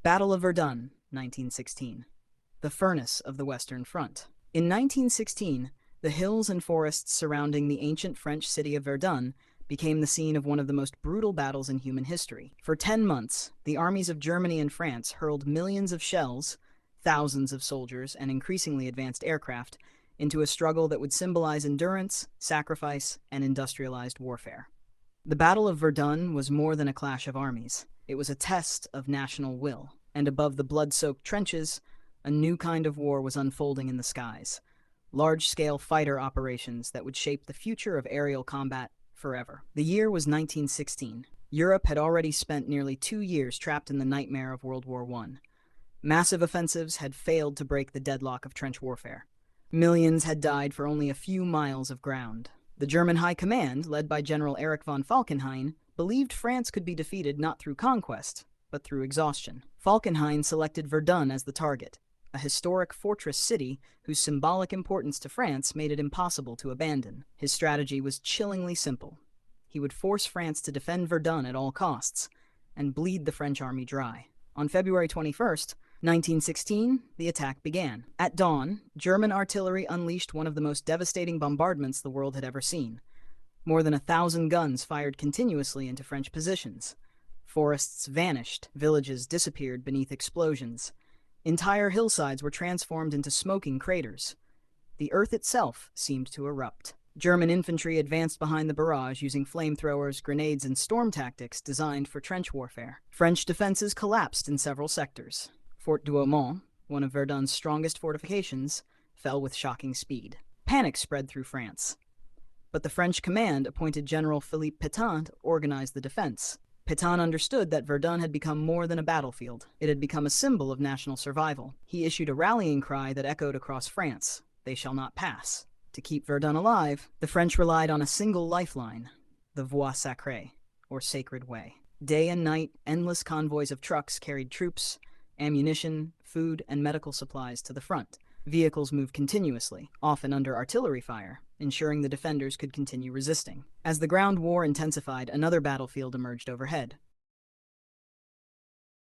Battle of Verdun, 1916. The furnace of the Western Front. In 1916, the hills and forests surrounding the ancient French city of Verdun became the scene of one of the most brutal battles in human history. For 10 months, the armies of Germany and France hurled millions of shells, thousands of soldiers, and increasingly advanced aircraft into a struggle that would symbolize endurance, sacrifice, and industrialized warfare. The Battle of Verdun was more than a clash of armies. It was a test of national will, and above the blood-soaked trenches, a new kind of war was unfolding in the skies. Large-scale fighter operations that would shape the future of aerial combat forever. The year was 1916. Europe had already spent nearly 2 years trapped in the nightmare of World War I. Massive offensives had failed to break the deadlock of trench warfare. Millions had died for only a few miles of ground. The German High Command, led by General Erich von Falkenhayn, believed France could be defeated not through conquest, but through exhaustion. Falkenhayn selected Verdun as the target, a historic fortress city whose symbolic importance to France made it impossible to abandon. His strategy was chillingly simple. He would force France to defend Verdun at all costs, and bleed the French army dry. On February 21st, 1916, the attack began. At dawn, German artillery unleashed one of the most devastating bombardments the world had ever seen. More than 1,000 guns fired continuously into French positions. Forests vanished, villages disappeared beneath explosions. Entire hillsides were transformed into smoking craters. The earth itself seemed to erupt. German infantry advanced behind the barrage using flamethrowers, grenades, and storm tactics designed for trench warfare. French defenses collapsed in several sectors. Fort Douaumont, one of Verdun's strongest fortifications, fell with shocking speed. Panic spread through France. But the French command appointed General Philippe Pétain to organize the defense. Pétain understood that Verdun had become more than a battlefield. It had become a symbol of national survival. He issued a rallying cry that echoed across France: "They shall not pass." To keep Verdun alive, the French relied on a single lifeline, the Voie Sacrée, or Sacred Way. Day and night, endless convoys of trucks carried troops, ammunition, food, and medical supplies to the front. Vehicles moved continuously, often under artillery fire, ensuring the defenders could continue resisting. As the ground war intensified, another battlefield emerged overhead: